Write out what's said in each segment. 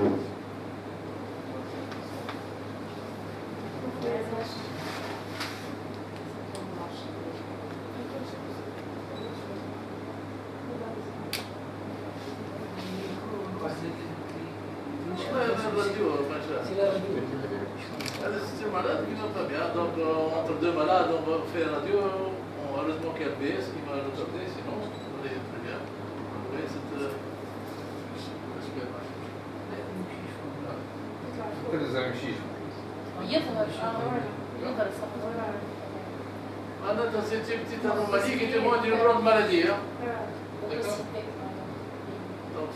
هذا السيستم malade qui va pas bien. Donc entre deux malades, on va faire radio. Heureusement qu'il y a BS qui m'a retardé, sinon ça allait très bien. Oui, c'est c'est une petite anomalie qui témoigne d'une grande maladie. Hein. D'accord. Donc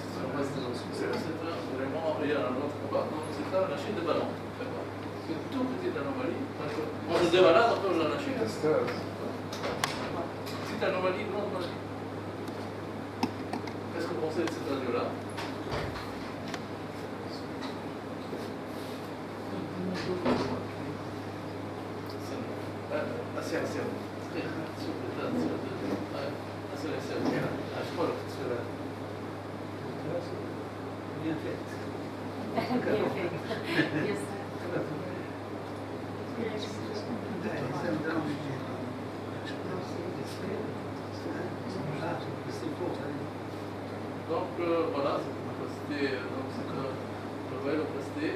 c'est vraiment il y a un autre combat. Donc c'est un machine de ballon. C'est une toute petite anomalie. On se débalade après on la lâche. Petite anomalie, grande maladie. Qu'est-ce que vous pensez de cette radio-là? Bien fait. Donc voilà, c'est le voyez l'opacité,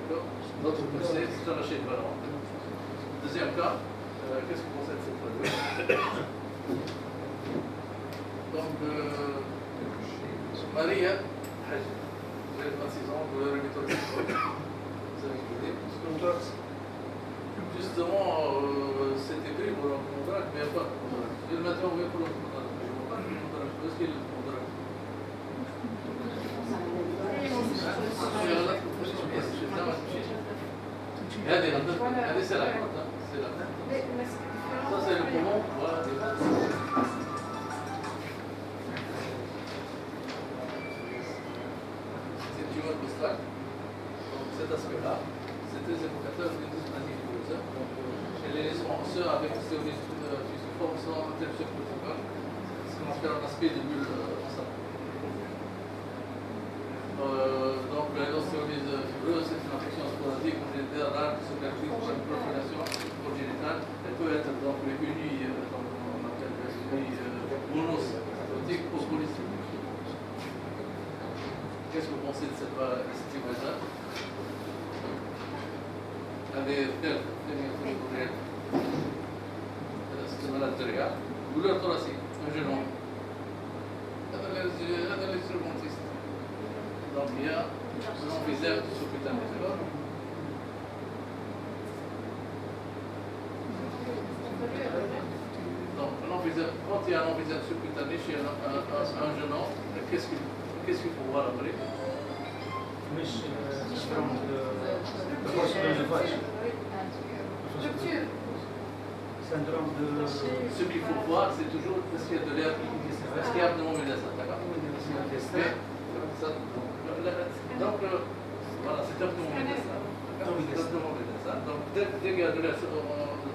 d'accord. Notre opacité, c'est un lâcher de ballon. Deuxième cas, qu'est-ce que vous pensez de cette radio? Donc, Maria, vous avez 26 ans, vous avez méthode de vous avez écouté. Justement, c'était pris pour un contrat, mais il n'y a pas de contrat. Je le mettais en pour le contrat. Je ne vois pas le contrat. Est-ce qu'il y a le contrat? هذه c'est la cote, c'est la ça c'est le poumon, voilà. C'est une tumeur postale, donc cet aspect-là, c'est très évocateur d'une dysplasie fibrose. Chez les lésions osseuses avec stéroïdes fusiformes sans interruption protocoles, ce qu'on appelle un aspect de bulle ensemble. Donc l'ostéolyse fibreuse, c'est une infection sporadique congénitale rare qui se caractérise par une prolifération congénitale. Elle peut être donc unie, donc on appelle unie monocytique ou polycytique. Qu'est-ce que vous pensez de cette image-là? Elle est telle, c'est une maladie de regard. Douleur thoracique, un genou. هذا l'instrumentiste. Donc il y a un emphysème sous-cutané, d'accord? Donc quand il y a un emphysème sous-cutané chez un jeune homme, qu'est-ce qu'il faut voir après? Ce qu'il faut voir, c'est toujours est-ce qu'il y a de l'air, est-ce qu'il y a un pneumomédecin, d'accord? Donc, voilà, c'est un pneumomédecin. Donc, dès qu'il y a de l'air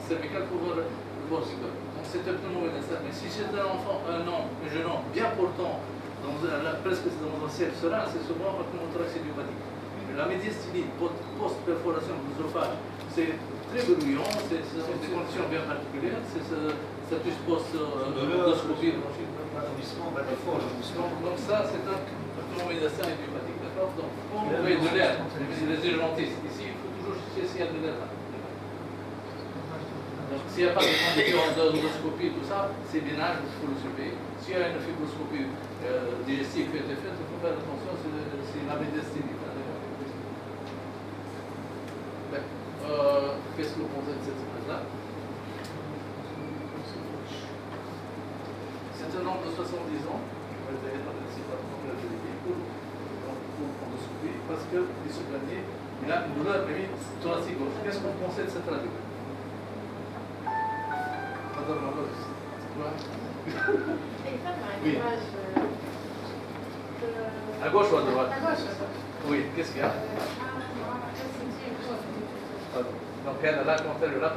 cervical, il faut voir le bosco. Donc, c'est un pneumomédecin. Mais si c'est un enfant, un jeune homme bien portant, presque dans un ciel serein, c'est souvent un pneumothorax idiopathique. La médiastinite post-perforation de l'œsophage, c'est très bruyant, ce sont des conditions bien particulières, c'est status post-endoscopie. Donc ça, c'est un pneumomédecin idiopathique, d'accord? Donc, quand vous voyez de l'air, les urgentistes, ici, il faut toujours chercher s'il y a de l'air là. Donc, s'il n'y a pas de conditions d'endoscopie, tout ça, c'est bénin, il faut le surveiller. S'il y a une fibroscopie digestive qui a été faite, il faut faire attention, c'est la médiastinite. Qu'est-ce que vous pensez de cette image-là? C'est un homme de 70 ans, pour endoscopie, parce qu'il se plaignait, il a une douleur thoracique gauche. Qu'est-ce que vous pensez de cette radio? Madame Marlotte, c'est quoi? Oui. À gauche ou à droite? À gauche. Oui, qu'est-ce qu'il y a? Donc elle a la première, la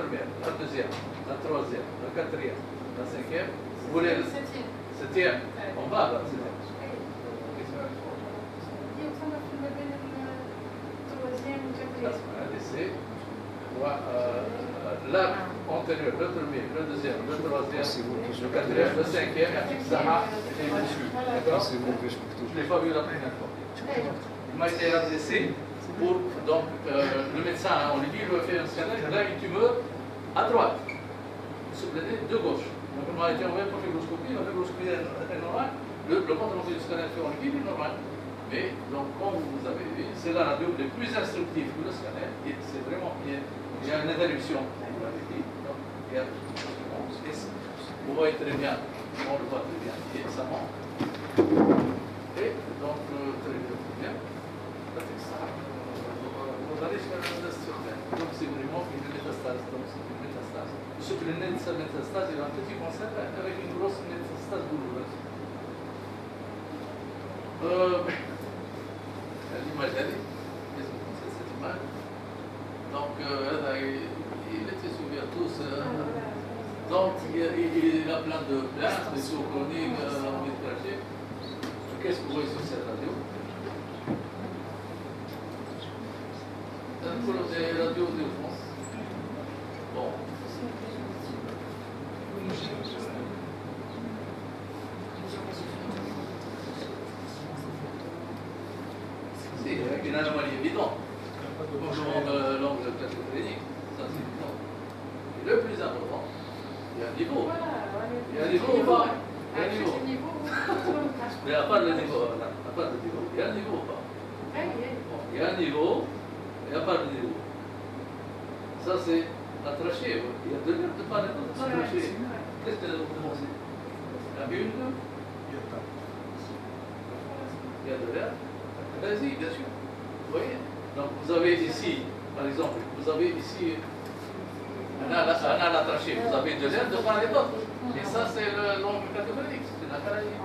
deuxième, la troisième, la quatrième, la cinquième. Vous voulez le septième? En bas, là, septième. l'arc antérieur, le premier, le deuxième, le troisième, le quatrième, le cinquième, Zaha et le dessus. D'accord? Je ne l'ai pas vu la première fois. Il m'a été adressé pour. Donc, le médecin, on lui dit, il lui fait un scanner, là, une tumeur à droite, de gauche. Donc, on m'a été envoyé pour fibroscopie, la fibroscopie est normale, le compte rendu du scanner fait en liquide est normal. Mais, donc, comme vous avez vu, c'est la radio la plus instructive que le scanner, et c'est vraiment, il y a une interruption, vous l'avez dit, donc, il y a vous voyez très bien, on le voit très bien, et ça monte. Et donc, très bien, vous allez faire un surveille. Donc, c'est vraiment une métastase, donc c'est une métastase. Ce que le nez de sa métastase, il a un petit cancer avec une grosse métastase douloureuse. L'image, qu'est-ce que vous pensez de cette image? Donc, il était soumis à tous. Donc, il a plein de plaintes, des sourds chroniques, envie de cracher. Qu'est-ce que vous voyez sur cette radio? Des radios d'urgence. Bon. C'est une anomalie évidente. On demande l'angle classique, ça c'est évident. Et le plus important, il y a un niveau. Il y a un niveau ou pas? Il y a un niveau. Mais à part le niveau, il y a un niveau ou pas? Il y a un niveau, et à part le niveau. Ça c'est la trachée. Il y a deux minutes de parler de la trachée. Qu'est-ce que vous pensez? Il y a une? Il y a de l'air? Vas-y, bien sûr. Vous voyez? Donc vous avez ici, par exemple, vous avez ici un à la trachée, vous avez de l'air de part et d'autre. Et ça c'est l'ongle catégorique, c'est la caraïbe.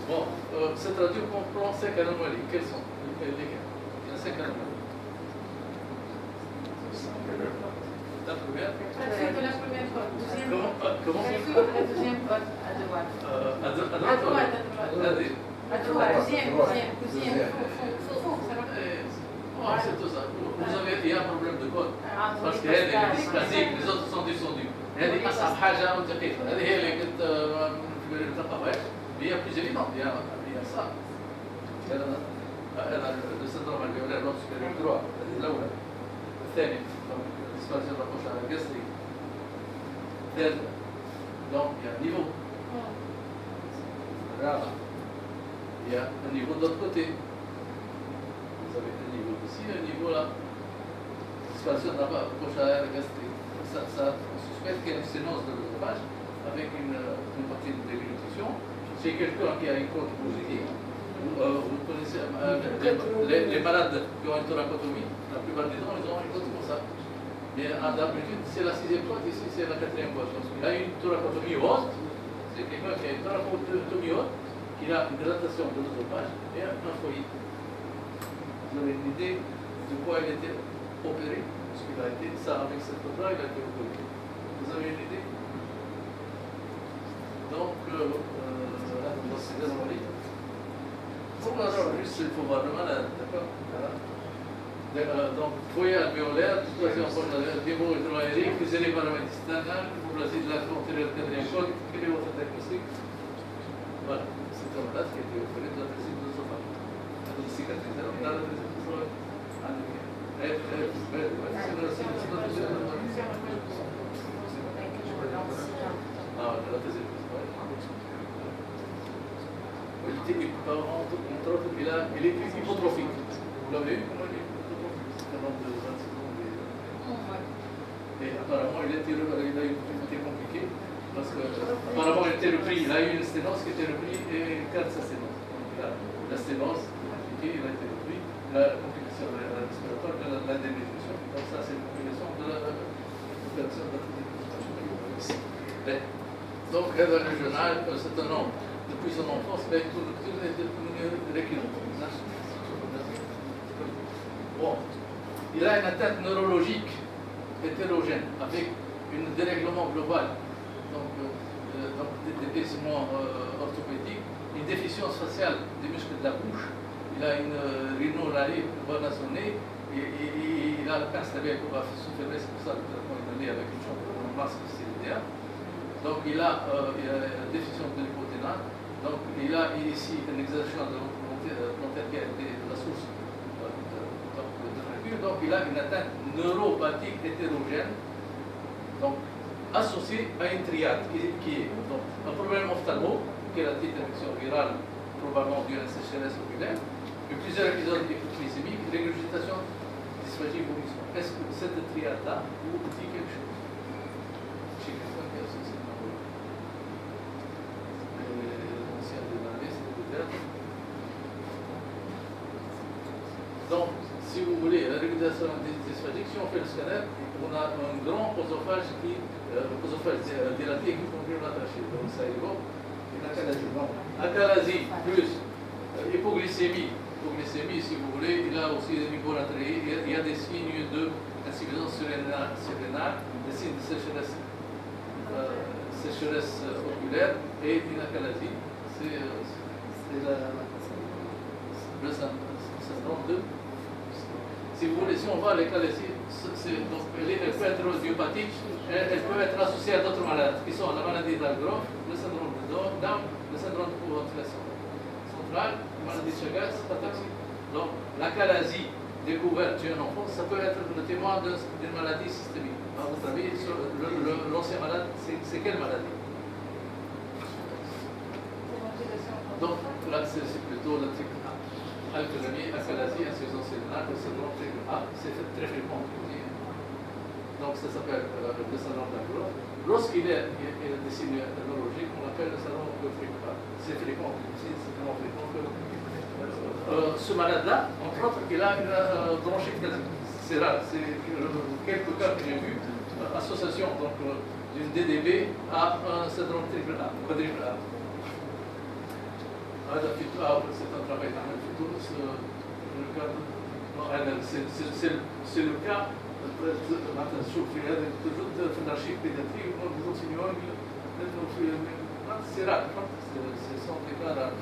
Bon, cette radio comprend 5 anomalies. Quelles sont? Lesquelles? Il y a 5 anomalies. La première? De la première fois. Comment? La deuxième fois, à droite. À droite. À droite, deuxième. Oh, c'est tout ça. Il y a un problème de code. Parce qu'il y a des dysplasiques, les autres sont descendus. هذه أصعب حاجة ودقيقة. هذه هي اللي كنت في الثقافة. هي plus évidente. هي صح. هذا السندروم الفيولير لوب سوبيريور droit. هذه الأولى. الثاني ديسبارسيون de la poche à la gastrique. Third. Donc il y a un niveau. Rare. Il y a un niveau de l'autre côté. Vous avez un niveau ici, un niveau là. Disparition de la poche à la gastrique. Ça, on suspecte qu'il y a une sténose de l'œsophage avec une partie de dénutrition. C'est quelqu'un qui a une côte positive. Vous connaissez les malades qui ont une thoracotomie, la plupart des gens, ils ont une côte comme ça. Mais d'habitude, c'est la 6e côte, ici c'est la 4e côte. Il a une thoracotomie haute, c'est quelqu'un qui a une thoracotomie haute, qui a une dilatation de l'œsophage et un foyer. Vous avez une idée de quoi il était opéré? Parce qu'il a été, ça avec cette côte-là, il a été opéré. Vous avez une idée? Donc, c'est des anomalies. Pour alors, juste, il faut voir le malade, d'accord? Donc, foyer alvéolaire, situation pulmonaire, niveau hydroaérique, fusionné paramètre standard, hypoplasie de la antérieure 4e côte, quel est votre diagnostic? Voilà, c'est un malade qui a été opéré de la trésine de l'œsophage. Donc, cicatrisé, on a la trésine de l'œsophage. Il est hypotrophique. Vous l'avez vu? Comment il est hypotrophique? Et apparemment, il a eu une difficulté compliquée. Parce que, apparemment, il était repris. Il a eu une sténose qui était reprise et cadre sa sténose. La sténose, il a été repris. La complication respiratoire de la dénutrition. Donc, ça, c'est une complication de l'opération de la dénutrition. Donc, هذا الرجل c'est un homme depuis son enfance, mais tout est devenu récurrent. Bon, il a une atteinte neurologique hétérogène avec un dérèglement global, donc des déplacements orthopédiques, une déficience faciale des muscles de la bouche, il a une rhinolaryngite voilà son nez, il a le pince labial qu'on va souffler, c'est pour ça que le traitement est donné avec une chambre de masque, c'est l'idéal. Donc il a une déficience de l'hypoténate, donc il a ici une exagération de l'antenne qui a été la source de fracture, donc il a une atteinte neuropathique hétérogène, donc associée à une triade qui est donc, un problème ophtalmo, qui est la petite infection virale probablement due à une sécheresse oculaire, et plusieurs épisodes hypoglycémiques, régurgitation, dysphagie, vomissement. Est-ce que cette triade-là vous dit quelque chose? Chez quelqu'un qui a associé l'ancien de l'année, c'est peut-être. Donc, si vous voulez, la régulation dysphagique, si on fait le scanner, on a un grand oesophage dilaté qui continue à l'attacher. Donc, ça évoque une acalasie. Acalasie plus hypoglycémie. Hypoglycémie, si vous voulez, il a aussi des niveaux artériels. Il y a des signes d'insuffisance sérénale, des signes de sécheresse oculaire et une acalasie. C'est le syndrome de. Si vous voulez, si on va à l'acalasie, elle peut être idiopathique, elle peut être associée à d'autres maladies qui sont la maladie d'Algrove, le syndrome de Down, le syndrome de ventilation centrale, la maladie de Chagas, ataxie. Donc, l'acalasie découverte chez un enfant, ça peut être le témoin d'une maladie systémique. À votre avis, l'ancien malade, c'est quelle maladie? Donc, là, c'est plutôt la triple A. Alcoolémie, acalasie, insuffisance rénale, le syndrome triple A, c'est très fréquent. Donc, ça s'appelle le syndrome d'Algrove. Lorsqu'il y a des signes neurologiques, on l'appelle le syndrome triple A. C'est fréquent, c'est tellement fréquent que ce malade-là, entre autres, il a une bronchite gastrique. C'est rare, c'est quelques cas que j'ai vus, association d'une DDB à un syndrome triple A, quadruple A. C'est un travail dans le futur, c'est le cas c'est le cas مثلا تشوف في هذا الوجود في الارشيف pédiatrique موجود في نيويورك في سيرات c'est son déclare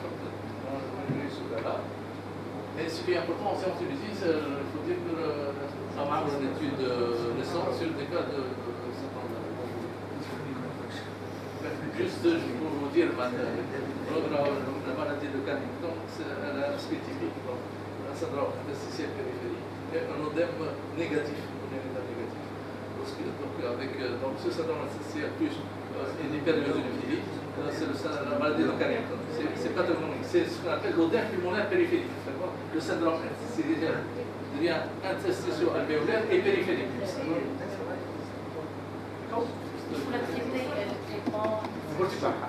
et ce qui est important aussi en Tunisie, il faut dire que ça marche une étude récente sur des cas de syndrome d'Algrove. Juste, je peux vous dire, la maladie de Cannington, c'est un spécifique, donc un syndrome interstitiel périphérique, et un odème négatif. Donc ce syndrome interstitiel plus une hyperéosinophilie, c'est la maladie de Cannington. C'est pathognomique, c'est ce qu'on appelle l'odème pulmonaire périphérique. Le syndrome interstitiel devient interstitio-alvéolaire et périphérique. Donc, l'activité, elle dépend.